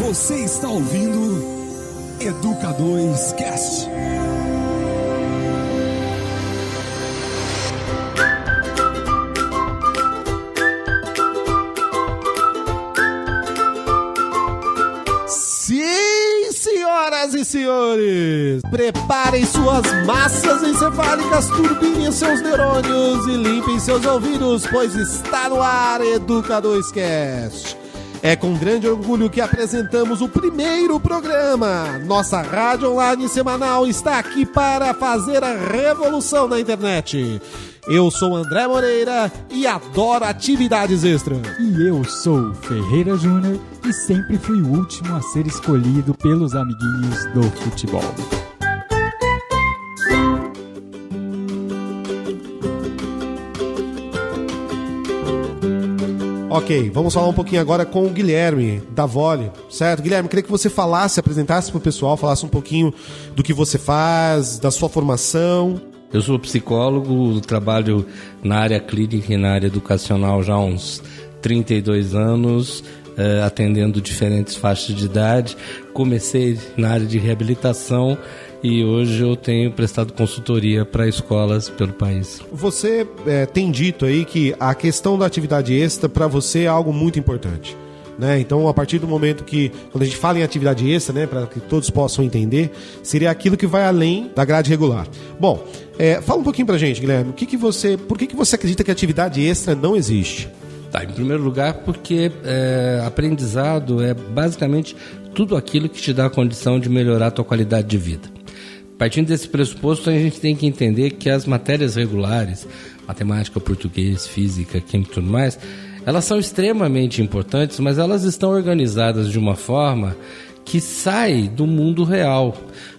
Você está ouvindo Educadores Cast. Sim, senhoras e senhores, preparem suas massas encefálicas, turbinem seus neurônios e limpem seus ouvidos, pois está no ar Educadores Cast. É com grande orgulho que apresentamos o primeiro programa. Nossa rádio online semanal está aqui para fazer a revolução na internet. Eu sou André Moreira e adoro atividades extras. E eu sou Ferreira Júnior e sempre fui o último a ser escolhido pelos amiguinhos do futebol. Ok, vamos falar um pouquinho agora com o Guilherme, da Vole, certo? Guilherme, queria que você apresentasse para o pessoal, falasse um pouquinho do que você faz, da sua formação. Eu sou psicólogo, trabalho na área clínica e na área educacional já há uns 32 anos, atendendo diferentes faixas de idade. Comecei na área de reabilitação e hoje eu tenho prestado consultoria para escolas pelo país. Você tem dito aí que a questão da atividade extra para você é algo muito importante, né? Então, a partir do momento que, quando a gente fala em atividade extra, né, para que todos possam entender, seria aquilo que vai além da grade regular. Bom, fala um pouquinho pra gente, Guilherme, por que você acredita que a atividade extra não existe? Tá, em primeiro lugar, porque aprendizado é basicamente tudo aquilo que te dá a condição de melhorar a tua qualidade de vida. Partindo desse pressuposto, a gente tem que entender que as matérias regulares, matemática, português, física, química e tudo mais, elas são extremamente importantes, mas elas estão organizadas de uma forma que sai do mundo real.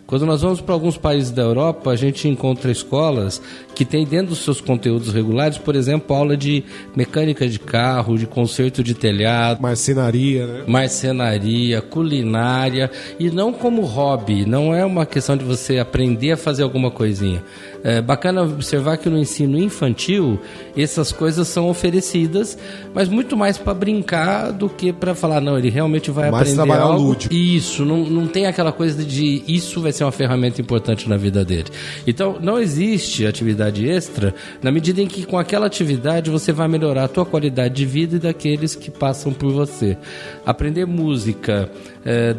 Quando nós vamos para alguns países da Europa, a gente encontra escolas que têm dentro dos seus conteúdos regulares, por exemplo, aula de mecânica de carro, de conserto de telhado, marcenaria, né? Marcenaria, culinária, e não como hobby, não é uma questão de você aprender a fazer alguma coisinha. É bacana observar que no ensino infantil essas coisas são oferecidas, mas muito mais para brincar do que para falar, não, ele realmente vai mais aprender algo. Lúdico. Isso, não tem aquela coisa de isso vai ser uma ferramenta importante na vida dele. Então, não existe atividade extra na medida em que com aquela atividade você vai melhorar a tua qualidade de vida e daqueles que passam por você. Aprender música,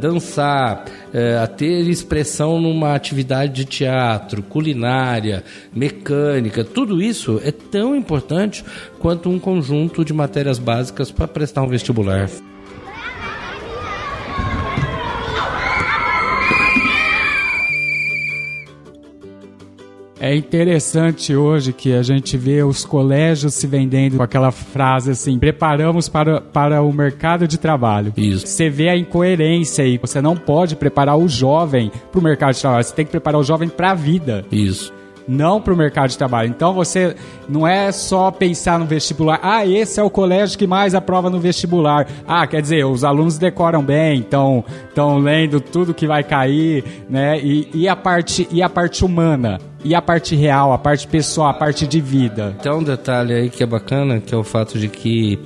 dançar, a ter expressão numa atividade de teatro, culinária, mecânica, tudo isso é tão importante quanto um conjunto de matérias básicas para prestar um vestibular. É interessante hoje que a gente vê os colégios se vendendo com aquela frase assim, preparamos para o mercado de trabalho. Isso. Você vê a incoerência aí, você não pode preparar o jovem para o mercado de trabalho, você tem que preparar o jovem para a vida. Isso. Não para o mercado de trabalho. Então você não é só pensar no vestibular. Ah, esse é o colégio que mais aprova no vestibular. Ah, quer dizer, os alunos decoram bem, estão lendo tudo que vai cair, né? E a parte humana, e a parte real, a parte pessoal, a parte de vida. Tem um detalhe aí que é bacana, que é o fato de que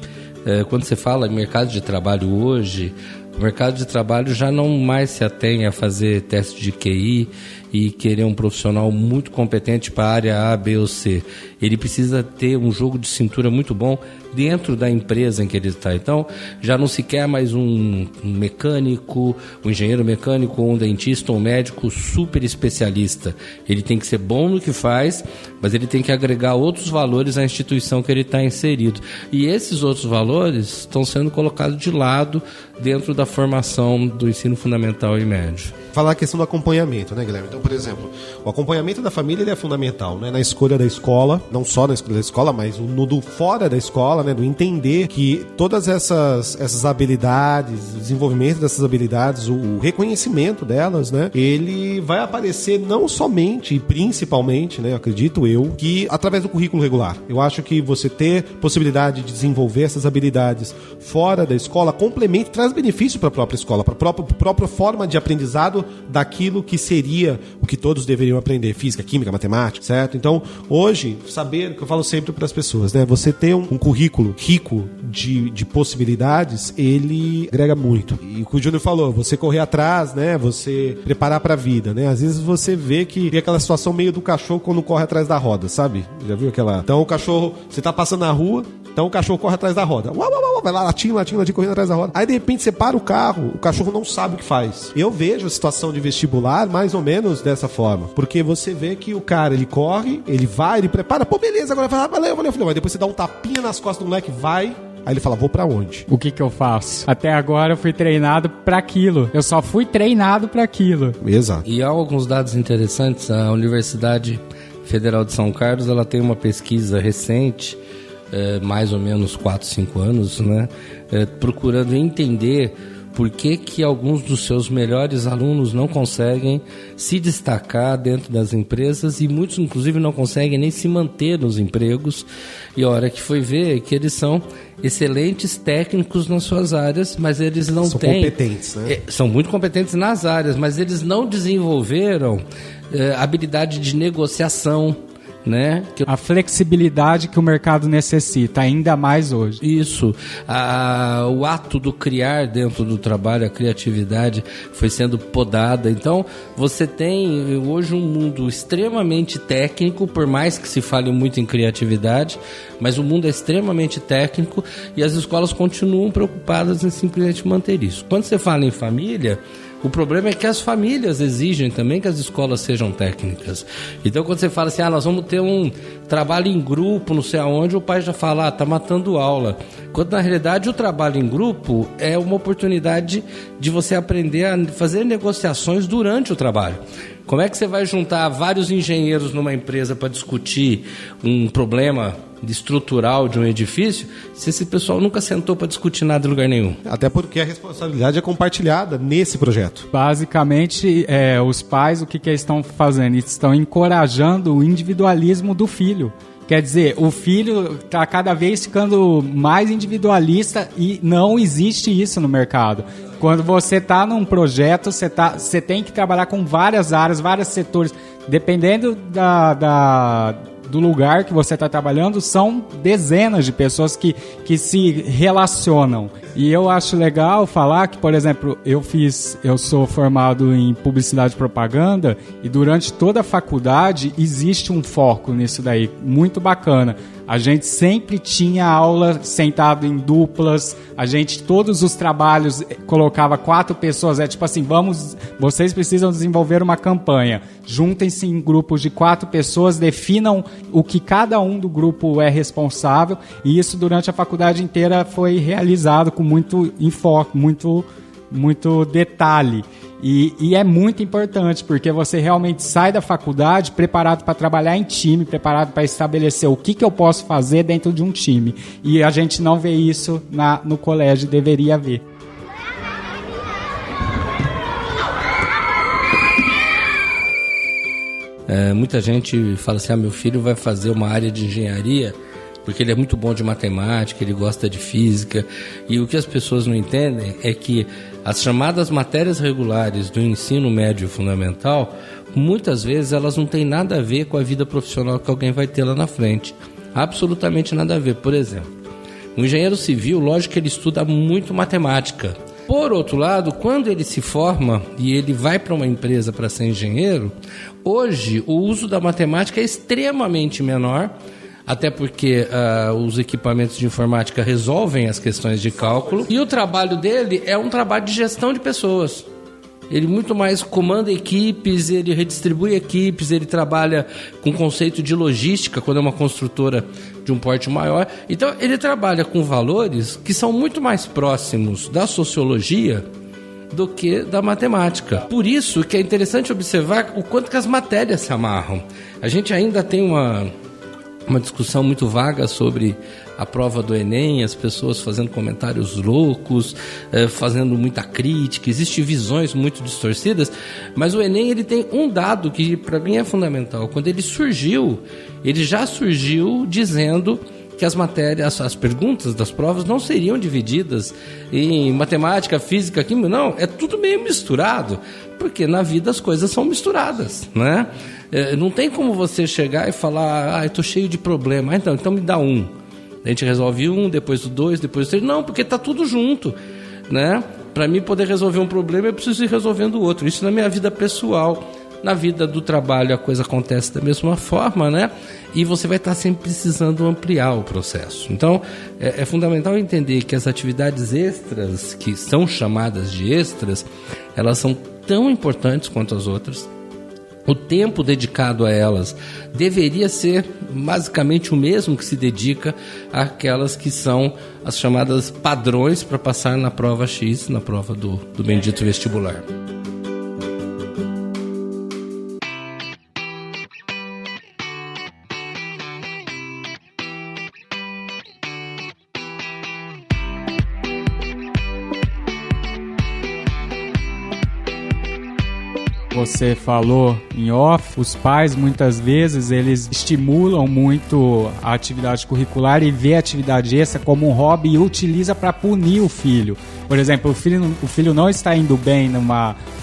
quando você fala em mercado de trabalho hoje, o mercado de trabalho já não mais se atém a fazer teste de QI e querer um profissional muito competente para a área A, B ou C. Ele precisa ter um jogo de cintura muito bom dentro da empresa em que ele está. Então, já não se quer mais um mecânico, um engenheiro mecânico, um dentista, um médico super especialista. Ele tem que ser bom no que faz, mas ele tem que agregar outros valores à instituição que ele está inserido. E esses outros valores estão sendo colocados de lado dentro da formação do ensino fundamental e médio. Falar a questão do acompanhamento, né, Guilherme? Então, por exemplo, o acompanhamento da família ele é fundamental, né? Na escolha da escola, não só na escolha da escola, mas no do fora da escola, né, do entender que todas essas habilidades, o desenvolvimento dessas habilidades, o reconhecimento delas, né, ele vai aparecer não somente e principalmente, né, acredito eu, que através do currículo regular. Eu acho que você ter possibilidade de desenvolver essas habilidades fora da escola complementa e traz benefício para a própria escola, para a própria forma de aprendizado daquilo que seria o que todos deveriam aprender, física, química, matemática, certo? Então, hoje, saber, que eu falo sempre para as pessoas, né, você ter um currículo rico de possibilidades, ele agrega muito. E o que o Júnior falou, você correr atrás, né, você preparar para a vida, né? Às vezes você vê que tem aquela situação meio do cachorro quando corre atrás da roda, sabe? Já viu aquela... Então o cachorro, você tá passando na rua, então o cachorro corre atrás da roda. Uau, uau, uau, vai lá, latindo, correndo atrás da roda. Aí de repente você para o carro, o cachorro não sabe o que faz. Eu vejo a situação de vestibular mais ou menos dessa forma. Porque você vê que o cara, ele corre, ele vai, ele prepara, pô, beleza, agora vai lá, valeu. Aí depois você dá um tapinha nas costas do moleque, vai... Aí ele fala, vou pra onde? O que eu faço? Até agora eu fui treinado pra aquilo. Eu só fui treinado pra aquilo. Exato. E há alguns dados interessantes. A Universidade Federal de São Carlos, ela tem uma pesquisa recente, mais ou menos 4, 5 anos, né? Procurando entender por que alguns dos seus melhores alunos não conseguem se destacar dentro das empresas e muitos, inclusive, não conseguem nem se manter nos empregos. E a hora que foi ver que eles são excelentes técnicos nas suas áreas, mas eles não são têm... competentes, né? São muito competentes nas áreas, mas eles não desenvolveram habilidade de negociação, né? A flexibilidade que o mercado necessita, ainda mais hoje. Isso. O ato do criar dentro do trabalho, a criatividade foi sendo podada. Então, você tem hoje um mundo extremamente técnico, por mais que se fale muito em criatividade, mas o mundo é extremamente técnico e as escolas continuam preocupadas em simplesmente manter isso. Quando você fala em família, o problema é que as famílias exigem também que as escolas sejam técnicas. Então, quando você fala assim, nós vamos ter um trabalho em grupo, não sei aonde, o pai já fala, tá matando aula. Quando, na realidade, o trabalho em grupo é uma oportunidade de você aprender a fazer negociações durante o trabalho. Como é que você vai juntar vários engenheiros numa empresa para discutir um problema estrutural de um edifício, se esse pessoal nunca sentou para discutir nada em lugar nenhum? Até porque a responsabilidade é compartilhada nesse projeto. Basicamente, os pais, o que eles estão fazendo? Eles estão encorajando o individualismo do filho. Quer dizer, o filho está cada vez ficando mais individualista e não existe isso no mercado. Quando você está num projeto, você tem que trabalhar com várias áreas, vários setores. Dependendo do lugar que você está trabalhando, são dezenas de pessoas que se relacionam. E eu acho legal falar que, por exemplo, eu sou formado em publicidade e propaganda e durante toda a faculdade existe um foco nisso daí, muito bacana. A gente sempre tinha aula sentado em duplas, todos os trabalhos colocava 4 pessoas, tipo assim, vocês precisam desenvolver uma campanha, juntem-se em grupos de 4 pessoas, definam o que cada um do grupo é responsável, e isso durante a faculdade inteira foi realizado com muito enfoque, muito detalhe. E é muito importante, porque você realmente sai da faculdade preparado para trabalhar em time, preparado para estabelecer o que eu posso fazer dentro de um time. E a gente não vê isso no colégio, deveria ver. Muita gente fala assim, meu filho vai fazer uma área de engenharia porque ele é muito bom de matemática, ele gosta de física. E o que as pessoas não entendem é que as chamadas matérias regulares do ensino médio fundamental, muitas vezes elas não têm nada a ver com a vida profissional que alguém vai ter lá na frente. Absolutamente nada a ver. Por exemplo, um engenheiro civil, lógico que ele estuda muito matemática. Por outro lado, quando ele se forma e ele vai para uma empresa para ser engenheiro, hoje o uso da matemática é extremamente menor, até porque os equipamentos de informática resolvem as questões de cálculo, e o trabalho dele é um trabalho de gestão de pessoas. Ele muito mais comanda equipes, ele redistribui equipes, ele trabalha com conceito de logística, quando é uma construtora de um porte maior. Então, ele trabalha com valores que são muito mais próximos da sociologia do que da matemática. Por isso que é interessante observar o quanto que as matérias se amarram. A gente ainda tem uma discussão muito vaga sobre a prova do Enem, as pessoas fazendo comentários loucos, fazendo muita crítica, existem visões muito distorcidas, mas o Enem ele tem um dado que para mim é fundamental. Quando ele surgiu, ele já surgiu dizendo que as matérias, as perguntas das provas não seriam divididas em matemática, física, química, não, é tudo meio misturado, porque na vida as coisas são misturadas, né? Não tem como você chegar e falar, eu tô cheio de problema, então me dá um. A gente resolve um, depois o 2, depois o 3, não, porque tá tudo junto, né? Para mim poder resolver um problema, eu preciso ir resolvendo o outro, isso na minha vida pessoal. Na vida do trabalho a coisa acontece da mesma forma, né? E você vai estar sempre precisando ampliar o processo. Então, é fundamental entender que as atividades extras, que são chamadas de extras, elas são tão importantes quanto as outras. O tempo dedicado a elas deveria ser basicamente o mesmo que se dedica àquelas que são as chamadas padrões para passar na prova X, na prova do bendito vestibular. Você falou em off, os pais muitas vezes eles estimulam muito a atividade curricular e vê a atividade extra como um hobby e utiliza para punir o filho. Por exemplo, o filho não está indo bem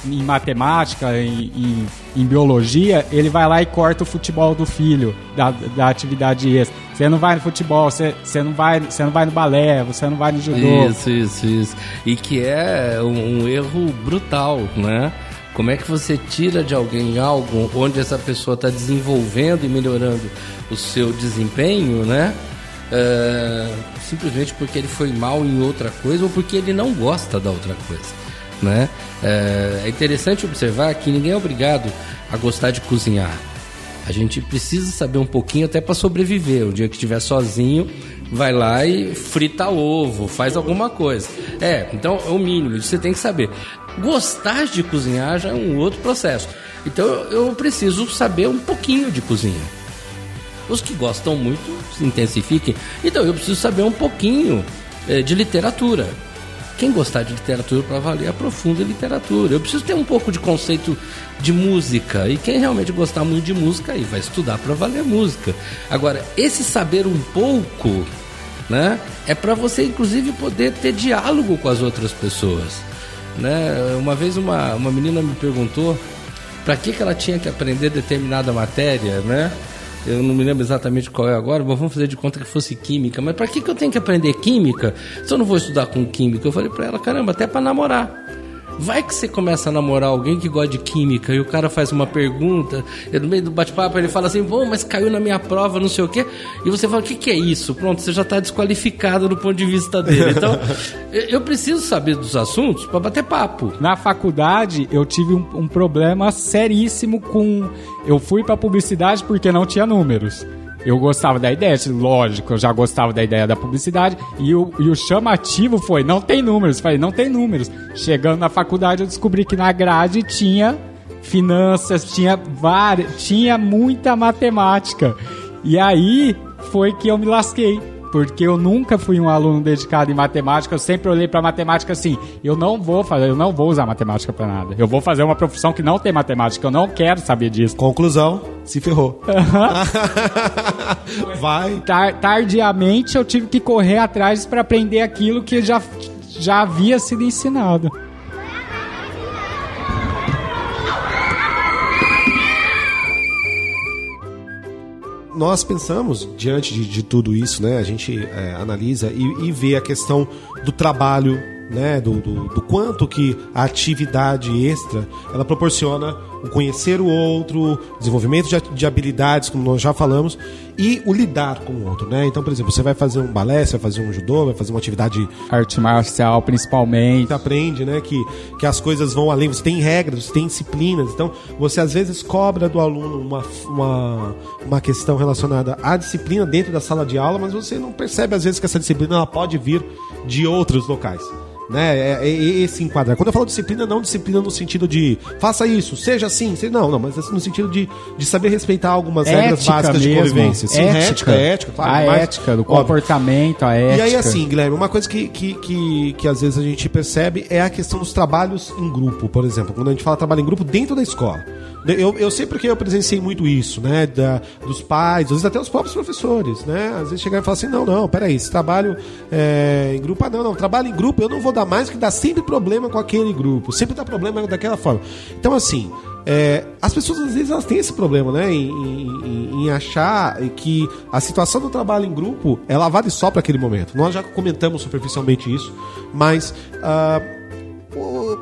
em matemática, em biologia, ele vai lá e corta o futebol do filho, da atividade extra. Você não vai no futebol, você não vai no balé, você não vai no judô. Isso. E que é um erro brutal, né? Como é que você tira de alguém algo onde essa pessoa está desenvolvendo e melhorando o seu desempenho, né? Simplesmente porque ele foi mal em outra coisa ou porque ele não gosta da outra coisa, né? É interessante observar que ninguém é obrigado a gostar de cozinhar. A gente precisa saber um pouquinho até para sobreviver. O dia que estiver sozinho, vai lá e frita ovo, faz alguma coisa. Então é o mínimo, você tem que saber. Gostar de cozinhar já é um outro processo. Então eu preciso saber um pouquinho de cozinha. Os que gostam muito se intensifiquem. Então eu preciso saber um pouquinho de literatura. Quem gostar de literatura para valer, aprofunda literatura. Eu preciso ter um pouco de conceito de música. E quem realmente gostar muito de música, aí vai estudar para valer música. Agora, esse saber um pouco, né, é para você inclusive poder ter diálogo com as outras pessoas, né? Uma vez uma menina me perguntou para que ela tinha que aprender determinada matéria, né? Eu não me lembro exatamente qual é agora, mas vamos fazer de conta que fosse química. Mas para que eu tenho que aprender química se eu não vou estudar com química? Eu falei para ela, caramba, até para namorar. Vai que você começa a namorar alguém que gosta de química e o cara faz uma pergunta, e no meio do bate-papo ele fala assim, bom, mas caiu na minha prova, não sei o quê, e você fala, o que é isso? Pronto, você já está desqualificado do ponto de vista dele. Então, eu preciso saber dos assuntos para bater papo. Na faculdade, eu tive um problema seríssimo com... Eu fui para publicidade porque não tinha números. Eu gostava da ideia, lógico, eu já gostava da ideia da publicidade, e o chamativo foi, não tem números. Falei, não tem números. Chegando na faculdade, eu descobri que na grade tinha finanças, tinha muita matemática. E aí foi que eu me lasquei, porque eu nunca fui um aluno dedicado em matemática. Eu sempre olhei para matemática assim, eu não vou usar matemática para nada. Eu vou fazer uma profissão que não tem matemática, eu não quero saber disso. Conclusão, se ferrou. Vai. Tardiamente eu tive que correr atrás para aprender aquilo que já havia sido ensinado. Nós pensamos, diante de tudo isso, né, a gente analisa e vê a questão do trabalho, né, do quanto que a atividade extra ela proporciona o conhecer o outro, desenvolvimento de habilidades, como nós já falamos, e o lidar com o outro, né? Então, por exemplo, você vai fazer um balé, você vai fazer um judô, vai fazer uma atividade... Arte marcial, principalmente. Você aprende, né, que as coisas vão além, você tem regras, você tem disciplinas, então você às vezes cobra do aluno uma questão relacionada à disciplina dentro da sala de aula, mas você não percebe às vezes que essa disciplina ela pode vir de outros locais, né? Esse enquadrar. Quando eu falo disciplina, não disciplina no sentido de faça isso, seja assim, não, mas no sentido de saber respeitar algumas regras básicas de convivência. Sim, ética, claro. A ética do comportamento, a ética. E aí, assim, Guilherme, uma coisa que às vezes a gente percebe é a questão dos trabalhos em grupo, por exemplo. Quando a gente fala trabalho em grupo dentro da escola. Eu sei porque eu presenciei muito isso, né? Dos pais, às vezes até os próprios professores, né? Às vezes chegaram e falam assim, não, peraí, esse trabalho em grupo, não, trabalho em grupo eu não vou dar mais, que dá sempre problema com aquele grupo, sempre dá problema daquela forma. Então, assim, as pessoas às vezes elas têm esse problema, né? Em achar que a situação do trabalho em grupo é lavada e só para aquele momento. Nós já comentamos superficialmente isso, mas,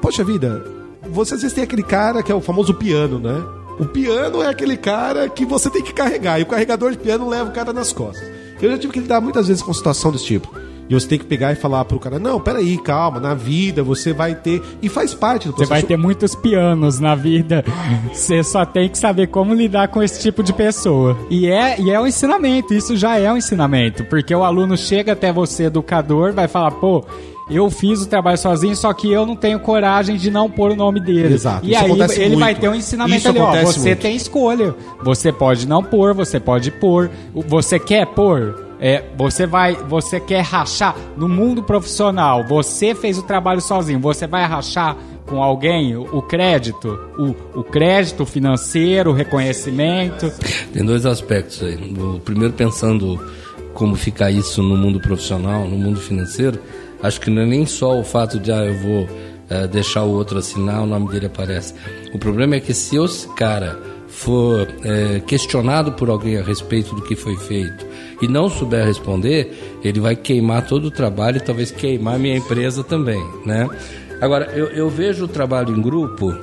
poxa vida, você às vezes tem aquele cara que é o famoso piano, né? O piano é aquele cara que você tem que carregar, e o carregador de piano leva o cara nas costas. Eu já tive que lidar muitas vezes com situação desse tipo. E você tem que pegar e falar pro cara, não, peraí, calma, na vida você vai ter... E faz parte do processo. Você vai ter muitos pianos na vida. Você só tem que saber como lidar com esse tipo de pessoa. E é um ensinamento, isso já é um ensinamento. Porque o aluno chega até você, educador, vai falar, pô, eu fiz o trabalho sozinho, só que eu não tenho coragem de não pôr o nome dele. Exato. E aí ele vai ter um ensinamento ali, ó, você tem escolha. Você pode não pôr, você pode pôr. Você quer pôr? Você quer rachar no mundo profissional, você fez o trabalho sozinho, você vai rachar com alguém o crédito? O crédito financeiro, o reconhecimento? Tem dois aspectos aí. O primeiro, pensando como fica isso no mundo profissional, no mundo financeiro, acho que não é nem só o fato de eu vou deixar o outro assinar, o nome dele aparece. O problema é que se esse cara for questionado por alguém a respeito do que foi feito e não souber responder, ele vai queimar todo o trabalho e talvez queimar a minha empresa também, né? Agora, eu vejo o trabalho em grupo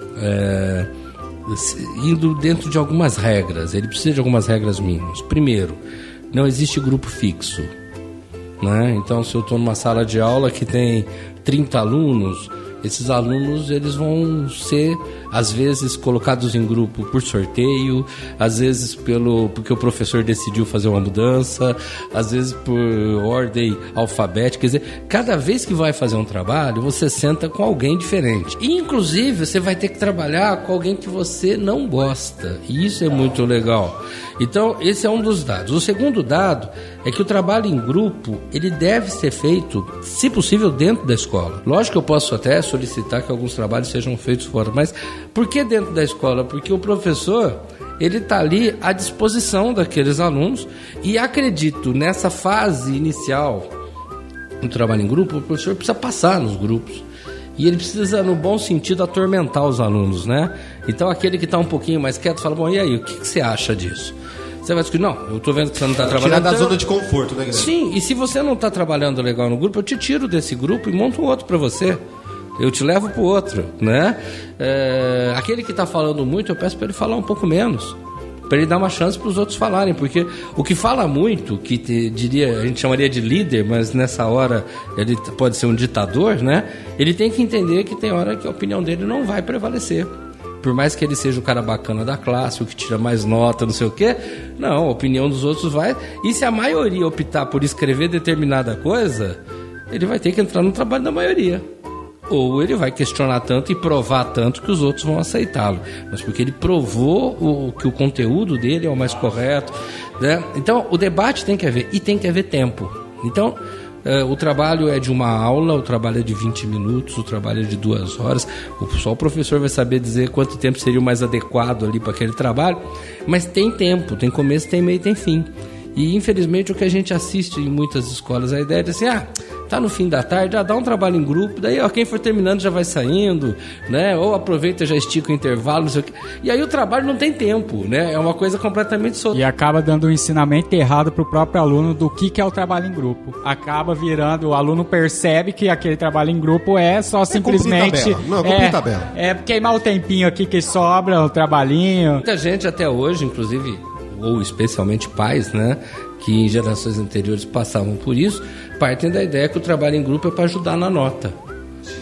indo dentro de algumas regras. Ele precisa de algumas regras mínimas. Primeiro, não existe grupo fixo, né? Então, se eu estou numa sala de aula que tem 30 alunos, esses alunos eles vão ser, às vezes, colocados em grupo por sorteio, às vezes porque o professor decidiu fazer uma mudança, às vezes por ordem alfabética. Quer dizer, cada vez que vai fazer um trabalho, você senta com alguém diferente. E, inclusive, você vai ter que trabalhar com alguém que você não gosta. E isso é muito legal. Então, esse é um dos dados. O segundo dado é que o trabalho em grupo, ele deve ser feito, se possível, dentro da escola. Lógico que eu posso até solicitar que alguns trabalhos sejam feitos fora, mas por que dentro da escola? Porque o professor, ele está ali à disposição daqueles alunos, e acredito, nessa fase inicial do trabalho em grupo, o professor precisa passar nos grupos. E ele precisa, no bom sentido, atormentar os alunos, né? Então, aquele que está um pouquinho mais quieto fala, bom, e aí, o que você acha disso? Você vai discutir, não, eu estou vendo que você não está trabalhando... Tirar da zona de conforto, né, Guilherme? Sim, e se você não está trabalhando legal no grupo, eu te tiro desse grupo e monto um outro para você. Eu te levo para o outro, né? Aquele que está falando muito, eu peço para ele falar um pouco menos, para ele dar uma chance para os outros falarem, porque o que fala muito, que a gente chamaria de líder, mas nessa hora ele pode ser um ditador, né? Ele tem que entender que tem hora que a opinião dele não vai prevalecer. Por mais que ele seja o cara bacana da classe, o que tira mais nota, não sei o quê, não, a opinião dos outros vai. E se a maioria optar por escrever determinada coisa, ele vai ter que entrar no trabalho da maioria. Ou ele vai questionar tanto e provar tanto que os outros vão aceitá-lo. Mas porque ele provou que o conteúdo dele é o mais correto, né? Então, o debate tem que haver, e tem que haver tempo. Então, o trabalho é de uma aula, o trabalho é de 20 minutos, o trabalho é de 2 horas. Só o professor vai saber dizer quanto tempo seria o mais adequado ali para aquele trabalho. Mas tem tempo, tem começo, tem meio, tem fim. E, infelizmente, o que a gente assiste em muitas escolas, a ideia é assim, tá no fim da tarde, dá um trabalho em grupo, daí quem for terminando já vai saindo, né? Ou aproveita e já estica o intervalo, não sei o quê. E aí o trabalho não tem tempo, né? É uma coisa completamente solta. E acaba dando um ensinamento errado pro próprio aluno do que é o trabalho em grupo. Acaba virando, o aluno percebe que aquele trabalho em grupo é só simplesmente... cumprir tabela. É queimar o tempinho aqui que sobra, o trabalhinho. Muita gente até hoje, inclusive, ou especialmente pais, né, que em gerações anteriores passavam por isso, partem da ideia que o trabalho em grupo é para ajudar na nota,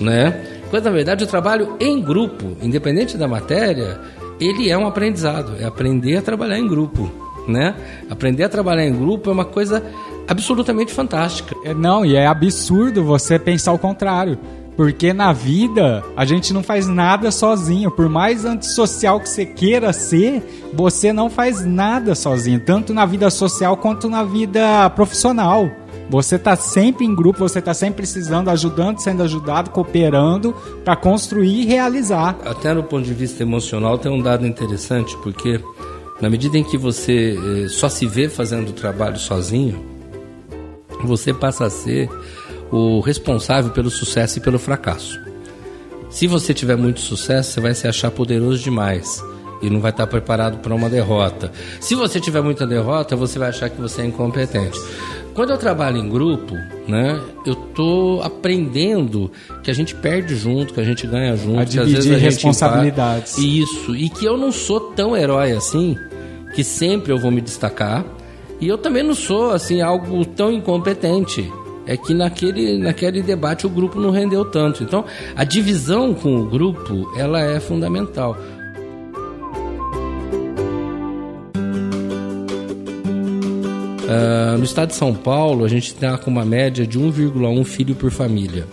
né? Quando, na verdade, o trabalho em grupo, independente da matéria, ele é um aprendizado, é aprender a trabalhar em grupo, né? Aprender a trabalhar em grupo é uma coisa absolutamente fantástica. Não, e é absurdo você pensar o contrário. Porque na vida, a gente não faz nada sozinho. Por mais antissocial que você queira ser, você não faz nada sozinho. Tanto na vida social quanto na vida profissional. Você tá sempre em grupo, você tá sempre precisando, ajudando, sendo ajudado, cooperando para construir e realizar. Até no ponto de vista emocional tem um dado interessante, porque na medida em que você só se vê fazendo o trabalho sozinho, você passa a ser o responsável pelo sucesso e pelo fracasso. Se você tiver muito sucesso, você vai se achar poderoso demais e não vai estar preparado para uma derrota. Se você tiver muita derrota, você vai achar que você é incompetente. Quando eu trabalho em grupo, né, eu estou aprendendo que a gente perde junto, que a gente ganha junto, a que às vezes dividir a gente responsabilidades. Isso, e que eu não sou tão herói assim, que sempre eu vou me destacar, e eu também não sou assim algo tão incompetente. É que naquele debate o grupo não rendeu tanto. Então, a divisão com o grupo, ela é fundamental. No estado de São Paulo, a gente está com uma média de 1,1 filho por família.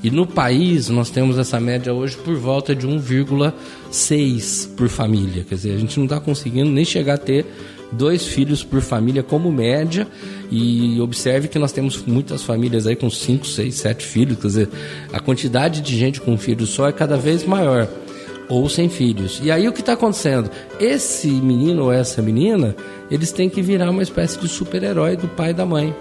E no país, nós temos essa média hoje por volta de 1,6 por família. Quer dizer, a gente não está conseguindo nem chegar a ter 2 filhos por família como média. E observe que nós temos muitas famílias aí com 5, 6, 7 filhos. Quer dizer, a quantidade de gente com um filho só é cada vez maior. Ou sem filhos. E aí o que está acontecendo? Esse menino ou essa menina, eles têm que virar uma espécie de super-herói do pai e da mãe.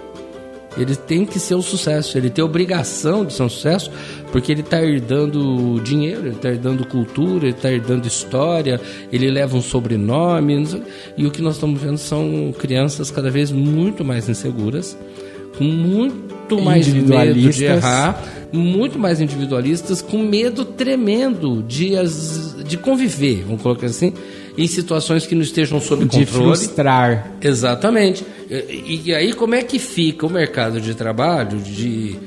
Ele tem que ser um sucesso, ele tem a obrigação de ser um sucesso, porque ele está herdando dinheiro, ele está herdando cultura, ele está herdando história, ele leva um sobrenome. E o que nós estamos vendo são crianças cada vez muito mais inseguras, com muito mais medo de errar, muito mais individualistas, com medo tremendo de conviver, vamos colocar assim, em situações que não estejam sob controle. De frustrar. Exatamente. E aí como é que fica o mercado de trabalho de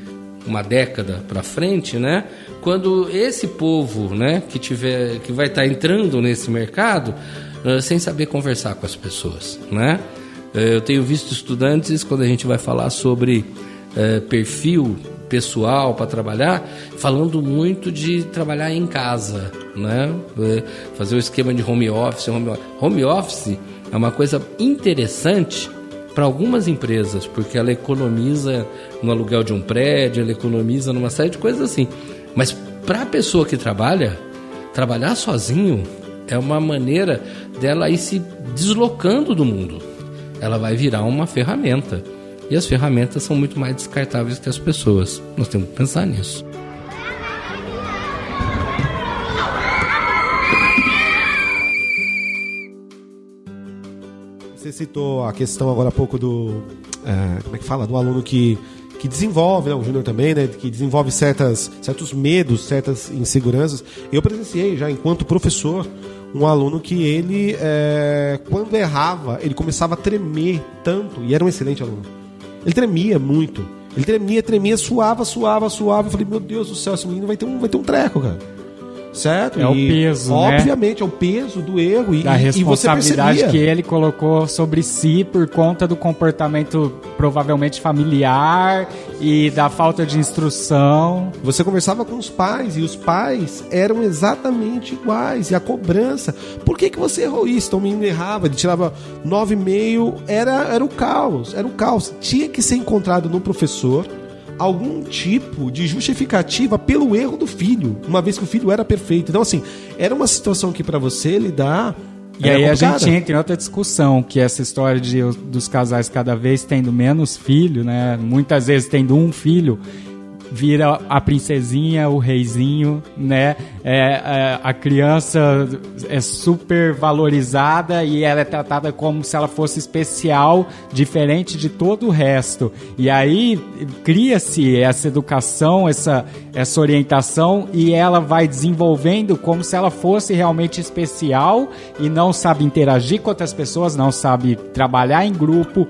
uma década para frente, né? Quando esse povo, né, que vai estar entrando nesse mercado sem saber conversar com as pessoas, né? Eu tenho visto estudantes, quando a gente vai falar sobre perfil pessoal para trabalhar, falando muito de trabalhar em casa, né? Fazer o esquema de home office. Home office é uma coisa interessante para algumas empresas, porque ela economiza no aluguel de um prédio, ela economiza numa série de coisas assim. Mas para a pessoa que trabalhar sozinho é uma maneira dela ir se deslocando do mundo. Ela vai virar uma ferramenta. E as ferramentas são muito mais descartáveis que as pessoas. Nós temos que pensar nisso. Você citou a questão agora há pouco do... como é que fala? Do aluno que desenvolve, né, o Júnior também, né, que desenvolve certos medos, certas inseguranças. Eu presenciei já, enquanto professor, um aluno que ele, quando errava, ele começava a tremer tanto, e era um excelente aluno. Ele tremia muito. Ele tremia, suava. Eu falei, meu Deus do céu, esse menino vai ter um treco, cara. Certo? É o peso, obviamente, é o peso do erro. Da responsabilidade e você que ele colocou sobre si por conta do comportamento provavelmente familiar e da falta de instrução. Você conversava com os pais e os pais eram exatamente iguais. E a cobrança, por que você errou isso? Então o menino errava, ele tirava 9,5, era o caos. Tinha que ser encontrado no professor algum tipo de justificativa pelo erro do filho, uma vez que o filho era perfeito. Então, assim, era uma situação que para você lidar... E aí complicada. A gente entra em outra discussão, que é essa história dos casais cada vez tendo menos filho, né? Muitas vezes tendo um filho, vira a princesinha, o reizinho, né? A criança é super valorizada e ela é tratada como se ela fosse especial, diferente de todo o resto. E aí cria-se essa educação, essa orientação, e ela vai desenvolvendo como se ela fosse realmente especial e não sabe interagir com outras pessoas, não sabe trabalhar em grupo.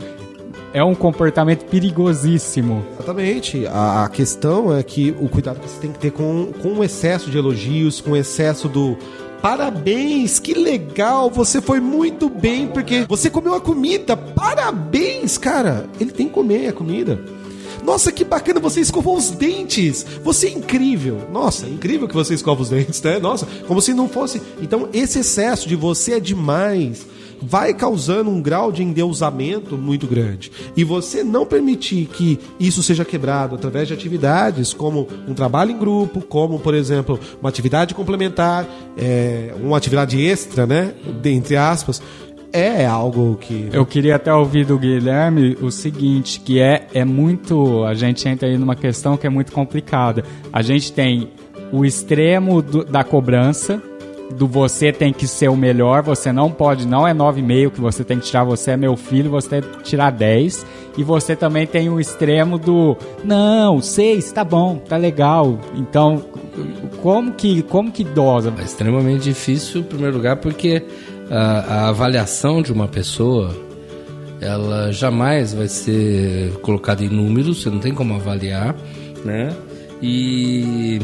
É um comportamento perigosíssimo. Exatamente. A questão é que o cuidado que você tem que ter com o excesso de elogios, com o excesso do parabéns, que legal, você foi muito bem porque você comeu a comida, parabéns, cara. Ele tem que comer a comida. Nossa, que bacana, você escovou os dentes. Você é incrível. Nossa, incrível que você escova os dentes, né? Nossa, como se não fosse... Então, esse excesso de você é demais vai causando um grau de endeusamento muito grande. E você não permitir que isso seja quebrado através de atividades como um trabalho em grupo, como, por exemplo, uma atividade complementar, uma atividade extra, né? Entre aspas, é algo que... Eu queria até ouvir do Guilherme o seguinte, que é muito... A gente entra aí numa questão que é muito complicada. A gente tem o extremo da cobrança, do você tem que ser o melhor, você não pode, não é 9,5 que você tem que tirar, você é meu filho, você tem que tirar 10. E você também tem o extremo do, não, 6, tá bom, tá legal. Então, como que dosa? É extremamente difícil, em primeiro lugar, porque a avaliação de uma pessoa, ela jamais vai ser colocada em números, você não tem como avaliar, né? E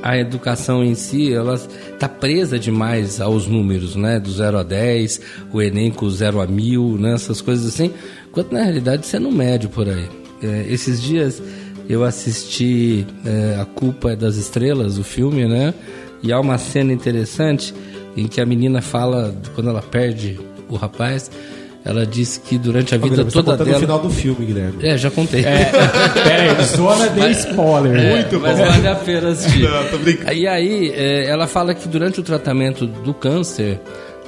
a educação em si, ela está presa demais aos números, né? Do 0 a 10, o Enem com 0 a 1000, né? Essas coisas assim, enquanto na realidade você não mede por aí. Esses dias eu assisti A Culpa é das Estrelas, o filme, né? E há uma cena interessante em que a menina fala, quando ela perde o rapaz, ela disse que durante a vida toda dela... no final do filme, Guilherme. Já contei. Peraí, zona de spoiler. Muito mas bom. Vale a pena assistir. Não, tô brincando. E aí, ela fala que durante o tratamento do câncer,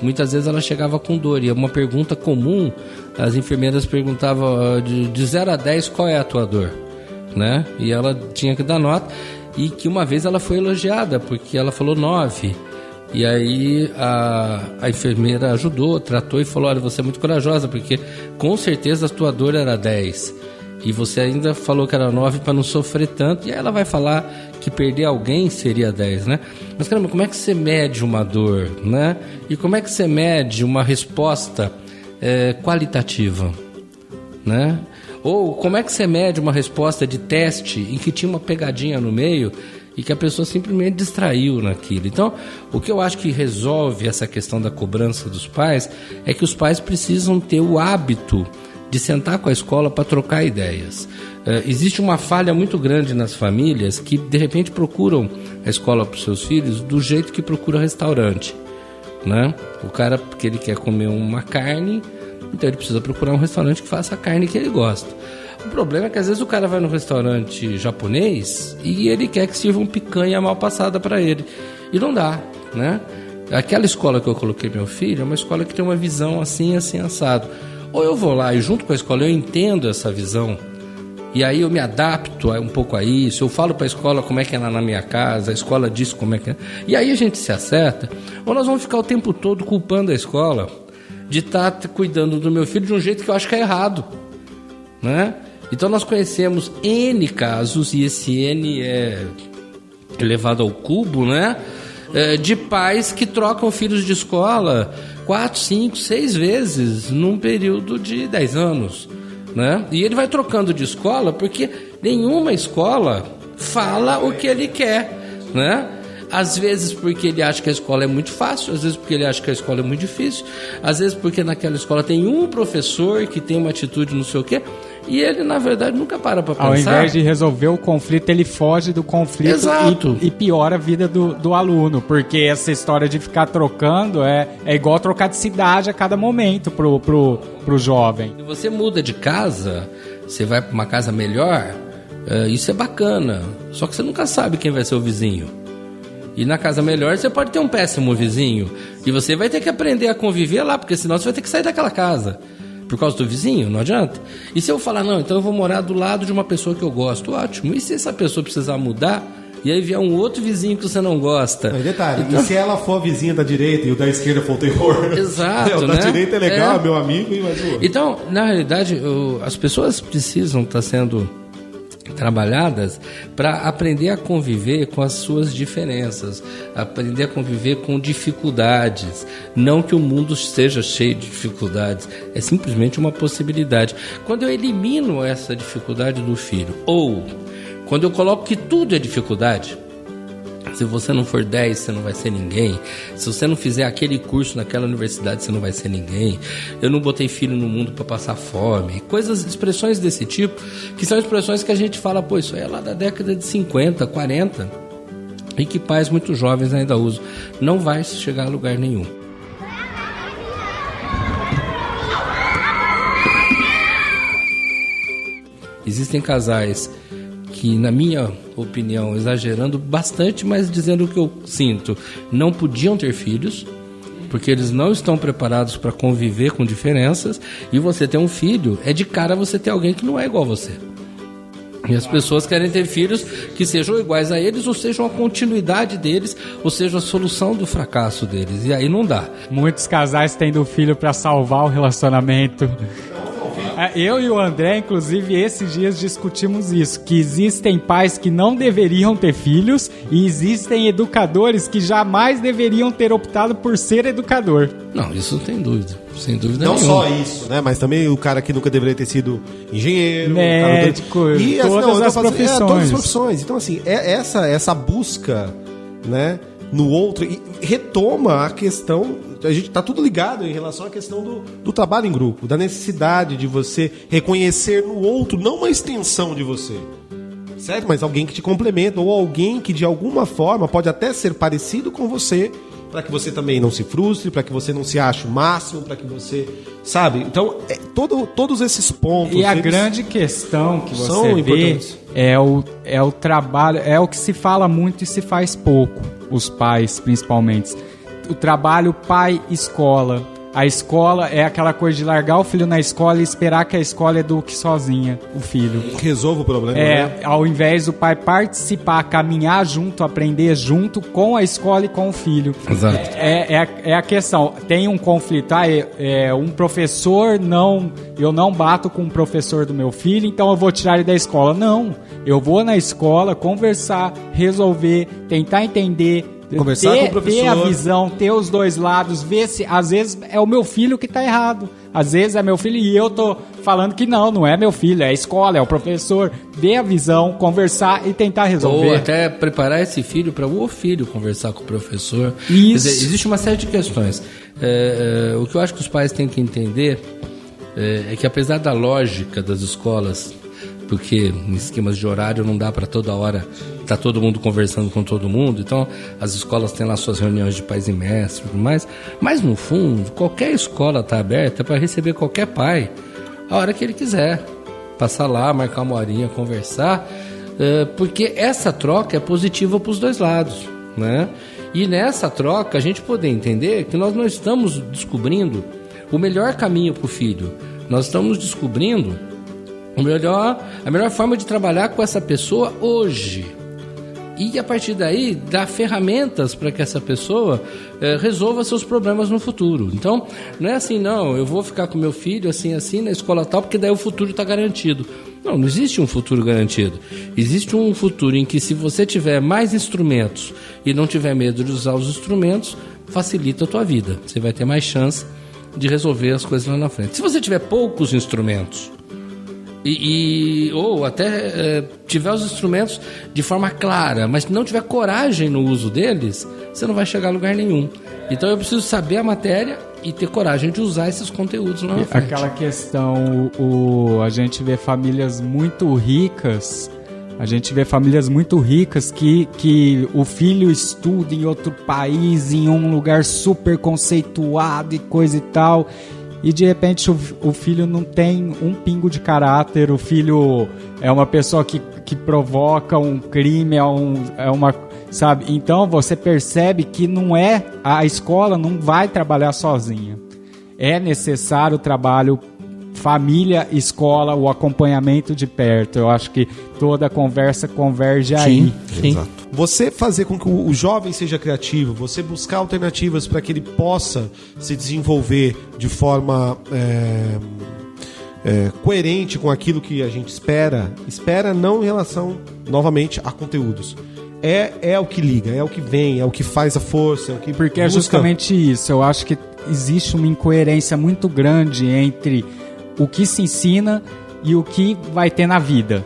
muitas vezes ela chegava com dor. E uma pergunta comum, as enfermeiras perguntavam de 0 a 10, qual é a tua dor? Né? E ela tinha que dar nota. E que uma vez ela foi elogiada, porque ela falou 9. E aí a enfermeira ajudou, tratou e falou, olha, você é muito corajosa, porque com certeza a tua dor era 10. E você ainda falou que era 9 para não sofrer tanto. E aí ela vai falar que perder alguém seria 10, né? Mas caramba, como é que você mede uma dor, né? E como é que você mede uma resposta qualitativa, né? Ou como é que você mede uma resposta de teste em que tinha uma pegadinha no meio e que a pessoa simplesmente distraiu naquilo? Então, o que eu acho que resolve essa questão da cobrança dos pais é que os pais precisam ter o hábito de sentar com a escola para trocar ideias. Existe uma falha muito grande nas famílias que, de repente, procuram a escola para os seus filhos do jeito que procura restaurante, né? O cara, porque ele quer comer uma carne, então ele precisa procurar um restaurante que faça a carne que ele gosta. O problema é que às vezes o cara vai no restaurante japonês e ele quer que sirva um picanha mal passada para ele. E não dá, né? Aquela escola que eu coloquei meu filho é uma escola que tem uma visão assim, assim, assado. Ou eu vou lá e junto com a escola eu entendo essa visão e aí eu me adapto um pouco a isso, eu falo para a escola como é que é na minha casa, a escola diz como é que é, e aí a gente se acerta, ou nós vamos ficar o tempo todo culpando a escola de estar cuidando do meu filho de um jeito que eu acho que é errado, né? Então nós conhecemos N casos, e esse N é elevado ao cubo, né? De pais que trocam filhos de escola 4, 5, 6 vezes num período de 10 anos, né? E ele vai trocando de escola porque nenhuma escola fala o que ele quer, né? Às vezes porque ele acha que a escola é muito fácil, às vezes porque ele acha que a escola é muito difícil, às vezes porque naquela escola tem um professor que tem uma atitude não sei o quê, e ele, na verdade, nunca para pensar. Ao invés de resolver o conflito, ele foge do conflito. Exato. E piora a vida do aluno, porque essa história de ficar trocando é igual trocar de cidade a cada momento pro jovem. Se você muda de casa, você vai para uma casa melhor, isso é bacana, só que você nunca sabe quem vai ser o vizinho. E na casa melhor você pode ter um péssimo vizinho, e você vai ter que aprender a conviver lá, porque senão você vai ter que sair daquela casa. Por causa do vizinho, não adianta. E se eu falar, não, então eu vou morar do lado de uma pessoa que eu gosto, ótimo. E se essa pessoa precisar mudar, e aí vier um outro vizinho que você não gosta? Detalhe, então... e se ela for a vizinha da direita e o da esquerda for o terror? Exato, o da direita é legal, meu amigo, e mais o... Então, na realidade, as pessoas precisam estar sendo trabalhadas para aprender a conviver com as suas diferenças, aprender a conviver com dificuldades. Não que o mundo seja cheio de dificuldades, é simplesmente uma possibilidade. Quando eu elimino essa dificuldade do filho, ou quando eu coloco que tudo é dificuldade, Se você não for 10, você não vai ser ninguém. Se você não fizer aquele curso naquela universidade, você não vai ser ninguém. Eu não botei filho no mundo para passar fome. Expressões desse tipo, que são expressões que a gente fala, pô, isso aí é lá da década de 50, 40, e que pais muito jovens ainda usam. Não vai chegar a lugar nenhum. Existem casais que, na minha opinião, exagerando bastante, mas dizendo o que eu sinto, não podiam ter filhos, porque eles não estão preparados para conviver com diferenças, e você ter um filho, é de cara você ter alguém que não é igual a você. E as pessoas querem ter filhos que sejam iguais a eles, ou sejam a continuidade deles, ou seja, a solução do fracasso deles. E aí não dá. Muitos casais tendo filho para salvar o relacionamento. Eu e o André, inclusive, esses dias discutimos isso, que existem pais que não deveriam ter filhos e existem educadores que jamais deveriam ter optado por ser educador. Não, isso não tem dúvida, sem dúvida não nenhuma. Não só isso, né? Mas também o cara que nunca deveria ter sido engenheiro, médico, e todas as profissões. Todas as profissões. Então, assim, essa busca, né, no outro, e retoma a questão, a gente tá tudo ligado em relação à questão do trabalho em grupo, da necessidade de você reconhecer no outro não uma extensão de você, certo? Mas alguém que te complementa, ou alguém que de alguma forma pode até ser parecido com você, para que você também não se frustre, para que você não se ache o máximo, para que você, sabe? Então, todos esses pontos... E a grande questão que você vê é o trabalho, é o que se fala muito e se faz pouco, os pais principalmente. O trabalho pai-escola. A escola é aquela coisa de largar o filho na escola e esperar que a escola eduque sozinha o filho. Resolva o problema, né? Ao invés do pai participar, caminhar junto, aprender junto com a escola e com o filho. Exato. É a questão. Tem um conflito. Um professor eu não bato com o professor do meu filho, então eu vou tirar ele da escola. Não. Eu vou na escola conversar, resolver, tentar entender, conversar com o professor, ter a visão, ter os dois lados, ver se às vezes é o meu filho que está errado, às vezes é meu filho e eu tô falando que não é meu filho, é a escola, é o professor. Ver a visão, conversar e tentar resolver. Ou até preparar esse filho para o filho conversar com o professor. Isso. Quer dizer, existe uma série de questões. O que eu acho que os pais têm que entender é que, apesar da lógica das escolas, porque em esquemas de horário não dá para toda hora estar todo mundo conversando com todo mundo, então as escolas têm lá suas reuniões de pais e mestres e tudo mais, mas no fundo qualquer escola está aberta para receber qualquer pai a hora que ele quiser, passar lá, marcar uma horinha, conversar, porque essa troca é positiva para os dois lados, né? E nessa troca a gente poder entender que nós não estamos descobrindo o melhor caminho para o filho, nós estamos descobrindo a melhor forma de trabalhar com essa pessoa hoje. E a partir daí, dar ferramentas para que essa pessoa resolva seus problemas no futuro. Então, não é assim, não, eu vou ficar com meu filho assim, na escola tal, porque daí o futuro está garantido. Não existe um futuro garantido. Existe um futuro em que, se você tiver mais instrumentos e não tiver medo de usar os instrumentos, facilita a tua vida. Você vai ter mais chance de resolver as coisas lá na frente. Se você tiver poucos instrumentos, ou até tiver os instrumentos de forma clara, mas não tiver coragem no uso deles, você não vai chegar a lugar nenhum. Então eu preciso saber a matéria e ter coragem de usar esses conteúdos lá na frente. Aquela questão, a gente vê famílias muito ricas, que o filho estuda em outro país, em um lugar super conceituado e coisa e tal, e de repente o filho não tem um pingo de caráter, o filho é uma pessoa que provoca um crime, sabe? Então você percebe que a escola não vai trabalhar sozinha. É necessário o trabalho família, escola, o acompanhamento de perto. Eu acho que toda a conversa converge aí. Sim. Exato. Você fazer com que o jovem seja criativo, você buscar alternativas para que ele possa se desenvolver de forma coerente com aquilo que a gente espera não em relação, novamente, a conteúdos. É o que liga, é o que vem, é o que faz a força, é o que Porque busca. É justamente isso. Eu acho que existe uma incoerência muito grande entre o que se ensina e o que vai ter na vida.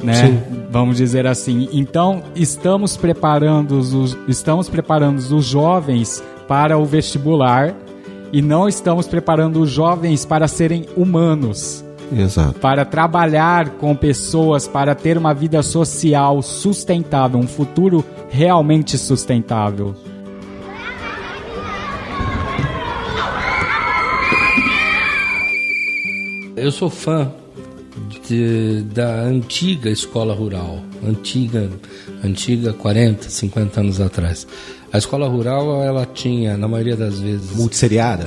né? Sim. Vamos dizer assim. Então, estamos preparando os jovens para o vestibular e não estamos preparando os jovens para serem humanos. Exato. Para trabalhar com pessoas, para ter uma vida social sustentável, um futuro realmente sustentável. Eu sou fã da antiga escola rural, antiga 40, 50 anos atrás. A escola rural, ela tinha, na maioria das vezes... Multisseriada,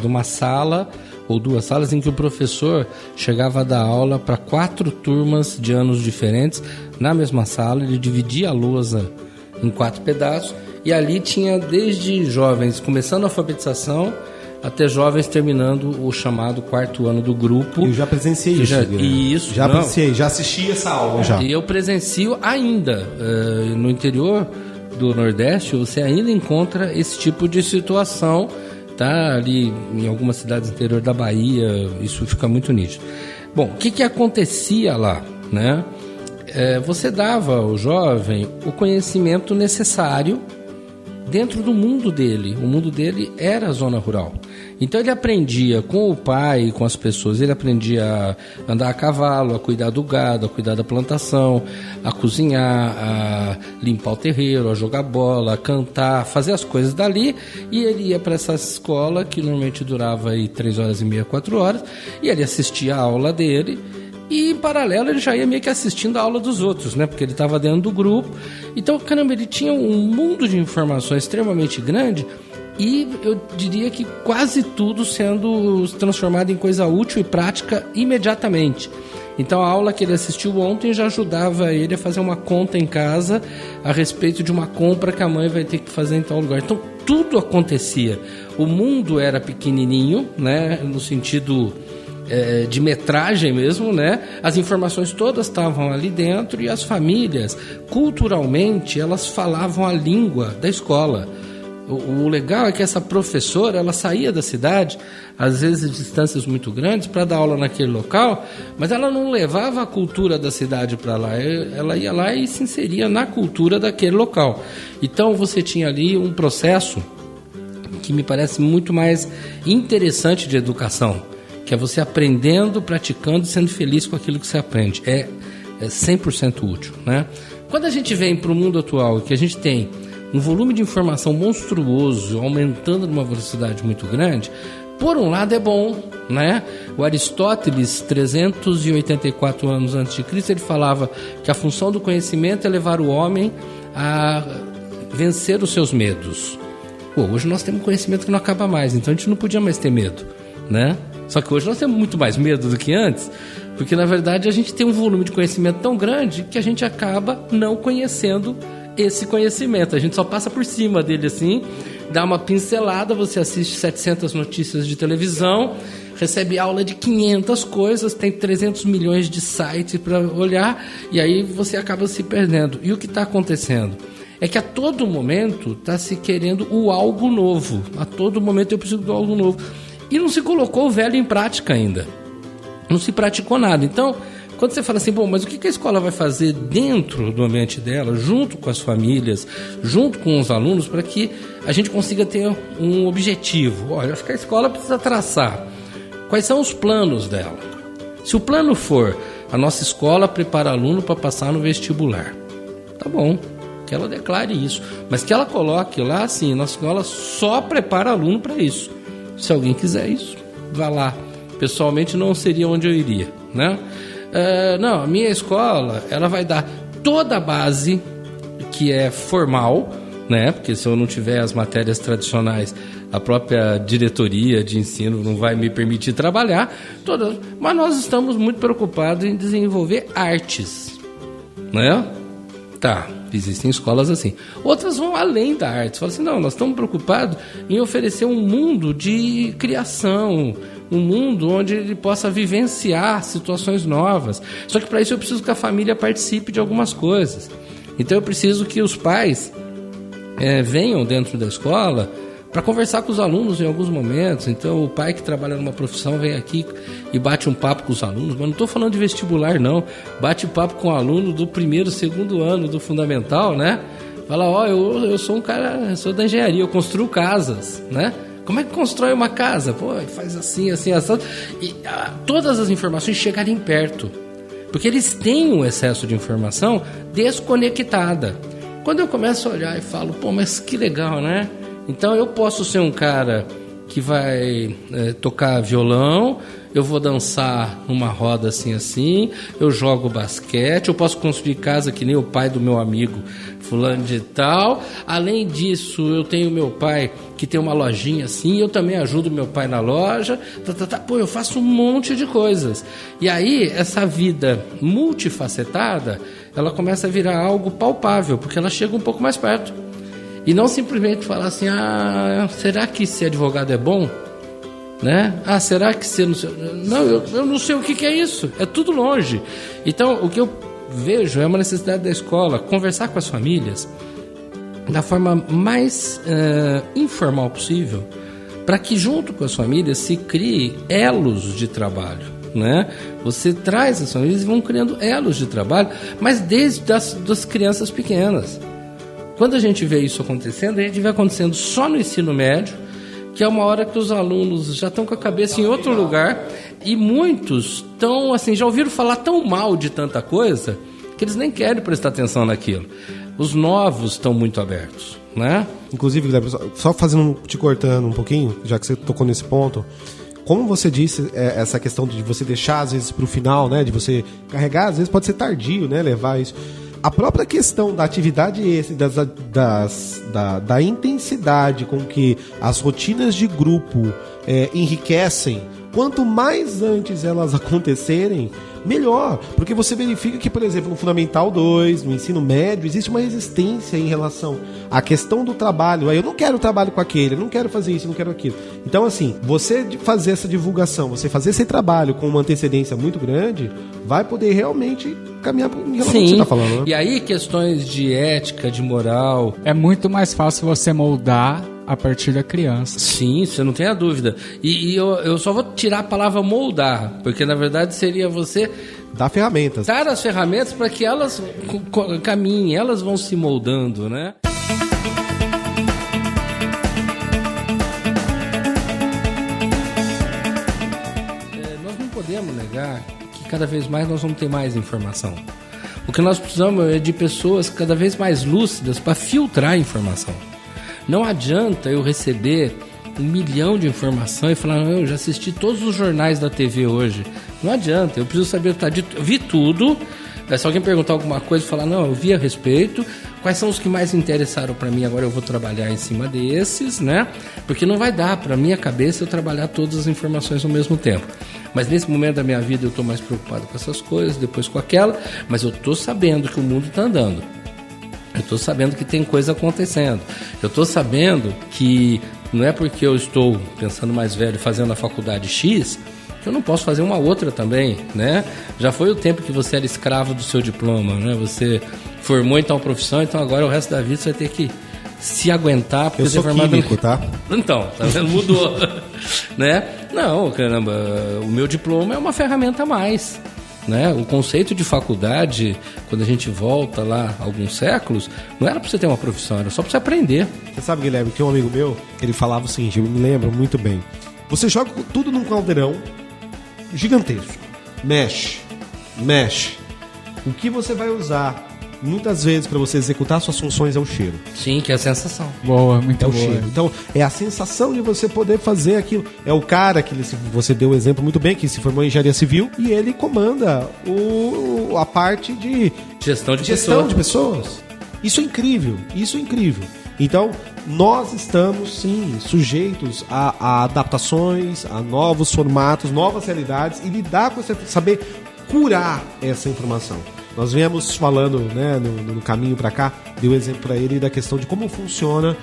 uma sala ou duas salas em que o professor chegava a dar aula para 4 turmas de anos diferentes na mesma sala. Ele dividia a lousa em 4 pedaços e ali tinha desde jovens começando a alfabetização até jovens terminando o chamado 4º ano do grupo. Eu já presenciei isso. Já assisti essa aula já. E eu presencio ainda. No interior do Nordeste, você ainda encontra esse tipo de situação, tá? Ali em algumas cidades do interior da Bahia, isso fica muito nítido. Bom, o que acontecia lá, né? Você dava ao jovem o conhecimento necessário dentro do mundo dele. O mundo dele era a zona rural. Então ele aprendia com o pai, com as pessoas, ele aprendia a andar a cavalo, a cuidar do gado, a cuidar da plantação, a cozinhar, a limpar o terreiro, a jogar bola, a cantar, fazer as coisas dali. E ele ia para essa escola, que normalmente durava aí 3 horas e meia, 4 horas, e ele assistia a aula dele. E em paralelo ele já ia meio que assistindo a aula dos outros, né? Porque ele estava dentro do grupo. Então, caramba, ele tinha um mundo de informações extremamente grande e eu diria que quase tudo sendo transformado em coisa útil e prática imediatamente. Então a aula que ele assistiu ontem já ajudava ele a fazer uma conta em casa a respeito de uma compra que a mãe vai ter que fazer em tal lugar. Então tudo acontecia. O mundo era pequenininho, né? No sentido... de metragem mesmo, né? As informações todas estavam ali dentro e as famílias, culturalmente, elas falavam a língua da escola. O legal é que essa professora, ela saía da cidade, às vezes distâncias muito grandes, para dar aula naquele local, mas ela não levava a cultura da cidade para lá, ela ia lá e se inseria na cultura daquele local. Então você tinha ali um processo que me parece muito mais interessante de educação, que é você aprendendo, praticando, sendo feliz com aquilo que você aprende. É 100% útil, né? Quando a gente vem para o mundo atual, que a gente tem um volume de informação monstruoso, aumentando numa velocidade muito grande, por um lado é bom, né? O Aristóteles, 384 anos antes de Cristo, ele falava que a função do conhecimento é levar o homem a vencer os seus medos. Hoje nós temos conhecimento que não acaba mais, então a gente não podia mais ter medo, né? Só que hoje nós temos muito mais medo do que antes, porque na verdade a gente tem um volume de conhecimento tão grande que a gente acaba não conhecendo esse conhecimento. A gente só passa por cima dele assim, dá uma pincelada, você assiste 700 notícias de televisão, recebe aula de 500 coisas, tem 300 milhões de sites para olhar, e aí você acaba se perdendo. E o que está acontecendo? É que a todo momento está se querendo o algo novo. A todo momento eu preciso do algo novo. E não se colocou o velho em prática ainda. Não se praticou nada. Então, quando você fala assim, bom, mas o que a escola vai fazer dentro do ambiente dela, junto com as famílias, junto com os alunos, para que a gente consiga ter um objetivo? Olha, acho que a escola precisa traçar quais são os planos dela. Se o plano for, a nossa escola prepara aluno para passar no vestibular, tá bom, que ela declare isso. Mas que ela coloque lá, assim, nossa escola só prepara aluno para isso. Se alguém quiser isso, vá lá. Pessoalmente não seria onde eu iria, né? Não, a minha escola, ela vai dar toda a base que é formal, né? Porque se eu não tiver as matérias tradicionais, a própria diretoria de ensino não vai me permitir trabalhar todas. Mas nós estamos muito preocupados em desenvolver artes, né? Tá, existem escolas assim. Outras vão além da arte. Falam assim, não, nós estamos preocupados em oferecer um mundo de criação, um mundo onde ele possa vivenciar situações novas. Só que para isso eu preciso que a família participe de algumas coisas. Então eu preciso que os pais venham dentro da escola para conversar com os alunos em alguns momentos. Então, o pai que trabalha numa profissão vem aqui e bate um papo com os alunos. Mas não estou falando de vestibular, não. Bate papo com o aluno do primeiro, segundo ano do fundamental, né? Fala, eu sou um cara, eu sou da engenharia, eu construo casas, né? Como é que constrói uma casa? Pô, faz assim, assim, assim. E todas as informações chegarem perto. Porque eles têm um excesso de informação desconectada. Quando eu começo a olhar e falo, pô, mas que legal, né? Então eu posso ser um cara que vai tocar violão, eu vou dançar numa roda assim, eu jogo basquete, eu posso construir casa que nem o pai do meu amigo fulano de tal. Além disso, eu tenho meu pai que tem uma lojinha assim, eu também ajudo meu pai na loja. Pô, eu faço um monte de coisas. E aí, essa vida multifacetada, ela começa a virar algo palpável, porque ela chega um pouco mais perto. E não simplesmente falar assim, será que ser advogado é bom? Né? Será que ser... Não, eu não sei o que é isso. É tudo longe. Então, o que eu vejo é uma necessidade da escola conversar com as famílias da forma mais informal possível, para que junto com as famílias se crie elos de trabalho, né? Você traz as famílias e vão criando elos de trabalho, mas desde das crianças pequenas. Quando a gente vê isso acontecendo, a gente vê acontecendo só no ensino médio, que é uma hora que os alunos já estão com a cabeça em outro lugar, e muitos estão, assim, já ouviram falar tão mal de tanta coisa que eles nem querem prestar atenção naquilo. Os novos estão muito abertos, né? Inclusive, Guilherme, só te cortando um pouquinho, já que você tocou nesse ponto, como você disse, essa questão de você deixar às vezes para o final, né, de você carregar, às vezes pode ser tardio, né, levar isso. A própria questão da atividade da intensidade com que as rotinas de grupo enriquecem, quanto mais antes elas acontecerem, melhor. Porque você verifica que, por exemplo, no Fundamental 2, no ensino médio, existe uma resistência em relação à questão do trabalho. Eu não quero trabalho com aquele, eu não quero fazer isso, eu não quero aquilo. Então, assim, você fazer essa divulgação, você fazer esse trabalho com uma antecedência muito grande, vai poder realmente caminhar em relação ao que você está falando, né? E aí, questões de ética, de moral... É muito mais fácil você moldar a partir da criança. Sim, você não tem a dúvida. E eu só vou tirar a palavra moldar, porque na verdade seria você dar ferramentas. Dar as ferramentas para que elas caminhem, elas vão se moldando, né? Nós não podemos negar que cada vez mais nós vamos ter mais informação. O que nós precisamos é de pessoas cada vez mais lúcidas para filtrar a informação. Não adianta eu receber 1 milhão de informação e falar, eu já assisti todos os jornais da TV hoje. Não adianta, eu preciso saber o que está dito. Eu vi tudo. Se alguém perguntar alguma coisa, falar, não, eu vi a respeito. Quais são os que mais interessaram para mim? Agora eu vou trabalhar em cima desses, né? Porque não vai dar para minha cabeça eu trabalhar todas as informações ao mesmo tempo. Mas nesse momento da minha vida eu estou mais preocupado com essas coisas, depois com aquela. Mas eu estou sabendo que o mundo está andando. Eu estou sabendo que tem coisa acontecendo. Eu estou sabendo que não é porque eu estou, pensando mais velho, fazendo a faculdade X, que eu não posso fazer uma outra também, né? Já foi o tempo que você era escravo do seu diploma, né? Você formou em tal profissão, então agora o resto da vida você vai ter que se aguentar. Eu sou químico, tá? Então, tá vendo? Mudou. Né? Não, caramba, o meu diploma é uma ferramenta a mais. Né? O conceito de faculdade, quando a gente volta lá alguns séculos, não era para você ter uma profissão, era só para você aprender. Você sabe, Guilherme, que um amigo meu, ele falava o seguinte, eu me lembro muito bem. Você joga tudo num caldeirão gigantesco, mexe. O que você vai usar muitas vezes para você executar suas funções é o cheiro. Sim, que é a sensação. Boa, muito boa. É o cheiro. Então, é a sensação de você poder fazer aquilo. É o cara que você deu o exemplo muito bem, que se formou em engenharia civil e ele comanda a parte de gestão de pessoas. Isso é incrível. Então, nós estamos, sim, sujeitos a adaptações, a novos formatos, novas realidades e lidar com essa, saber curar essa informação. Nós viemos falando, né, no caminho para cá, dei um exemplo para ele da questão de como funciona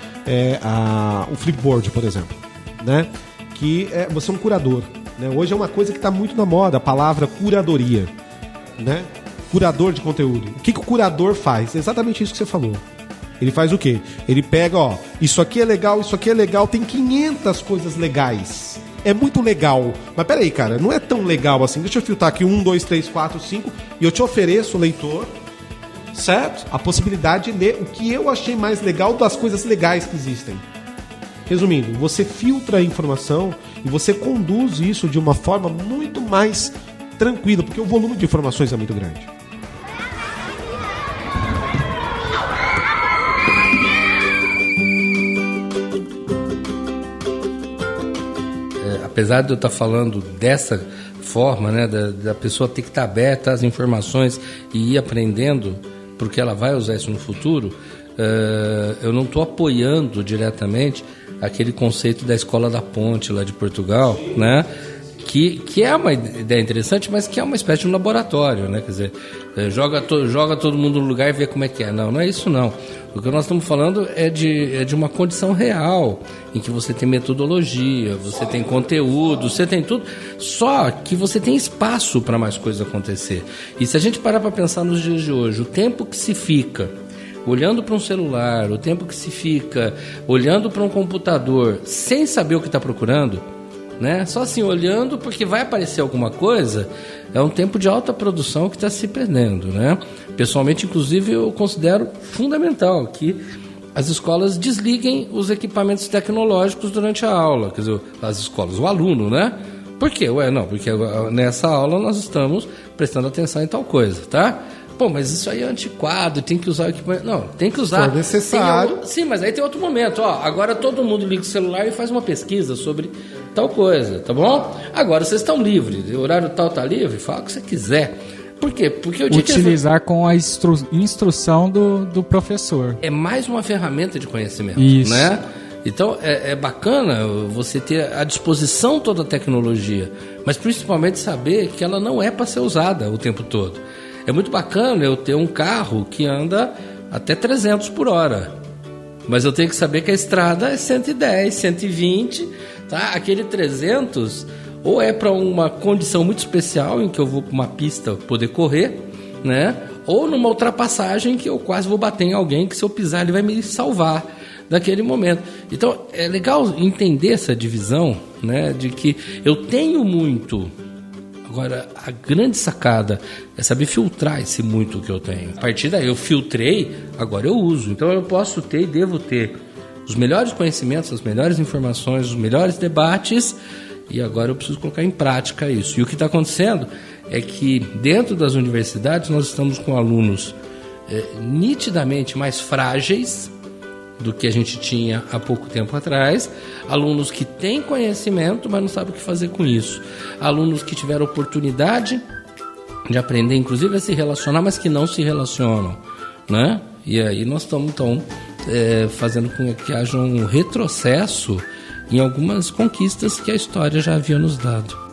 o Flipboard, por exemplo, né? Que você é um curador, né? Hoje é uma coisa que está muito na moda, a palavra curadoria, né? Curador de conteúdo. O que o curador faz? Exatamente isso que você falou. Ele faz o quê? Ele pega, ó, isso aqui é legal, tem 500 coisas legais. É muito legal. Mas peraí, cara, não é tão legal assim. Deixa eu filtrar aqui 1, 2, 3, 4, 5 e eu te ofereço, leitor, certo? A possibilidade de ler o que eu achei mais legal das coisas legais que existem. Resumindo, você filtra a informação e você conduz isso de uma forma muito mais tranquila, porque o volume de informações é muito grande. Apesar de eu estar falando dessa forma, né, da pessoa ter que estar aberta às informações e ir aprendendo, porque ela vai usar isso no futuro, eu não estou apoiando diretamente aquele conceito da Escola da Ponte lá de Portugal, né? Que é uma ideia interessante, mas que é uma espécie de um laboratório, né? Quer dizer, joga todo mundo no lugar e vê como é que é. Não é isso não. O que nós estamos falando é de uma condição real, em que você tem metodologia, você tem conteúdo, você tem tudo, só que você tem espaço para mais coisas acontecer. E se a gente parar para pensar nos dias de hoje, o tempo que se fica olhando para um celular, o tempo que se fica olhando para um computador sem saber o que está procurando, né? Só assim, olhando porque vai aparecer alguma coisa, é um tempo de alta produção que está se perdendo, né? Pessoalmente, inclusive, eu considero fundamental que as escolas desliguem os equipamentos tecnológicos durante a aula, quer dizer, as escolas, o aluno, né? Por quê? Porque nessa aula nós estamos prestando atenção em tal coisa, tá? Pô, mas isso aí é antiquado, tem que usar o equipamento. Não, tem que usar. Se for necessário. Sim, mas aí tem outro momento. Ó, agora todo mundo liga o celular e faz uma pesquisa sobre tal coisa, tá bom? Agora vocês estão livres, o horário tal tá livre, fala o que você quiser. Por quê? Porque eu utilizar com a instrução do professor. É mais uma ferramenta de conhecimento, isso, né? Então é bacana você ter à disposição toda a tecnologia, mas principalmente saber que ela não é para ser usada o tempo todo. É muito bacana eu ter um carro que anda até 300 por hora, mas eu tenho que saber que a estrada é 110, 120, tá? Aquele 300 ou é para uma condição muito especial em que eu vou para uma pista poder correr, né? Ou numa ultrapassagem que eu quase vou bater em alguém que se eu pisar ele vai me salvar daquele momento. Então é legal entender essa divisão, né? De que eu tenho muito. Agora, a grande sacada é saber filtrar esse muito que eu tenho. A partir daí, eu filtrei, agora eu uso. Então, eu posso ter e devo ter os melhores conhecimentos, as melhores informações, os melhores debates, e agora eu preciso colocar em prática isso. E o que está acontecendo é que, dentro das universidades, nós estamos com alunos nitidamente mais frágeis do que a gente tinha há pouco tempo atrás, alunos que têm conhecimento, mas não sabem o que fazer com isso, alunos que tiveram oportunidade de aprender, inclusive, a se relacionar, mas que não se relacionam, né? E aí nós estamos, então, fazendo com que haja um retrocesso em algumas conquistas que a história já havia nos dado.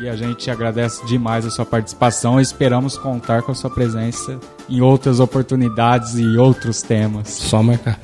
E a gente agradece demais a sua participação e esperamos contar com a sua presença em outras oportunidades e outros temas. Só marcar.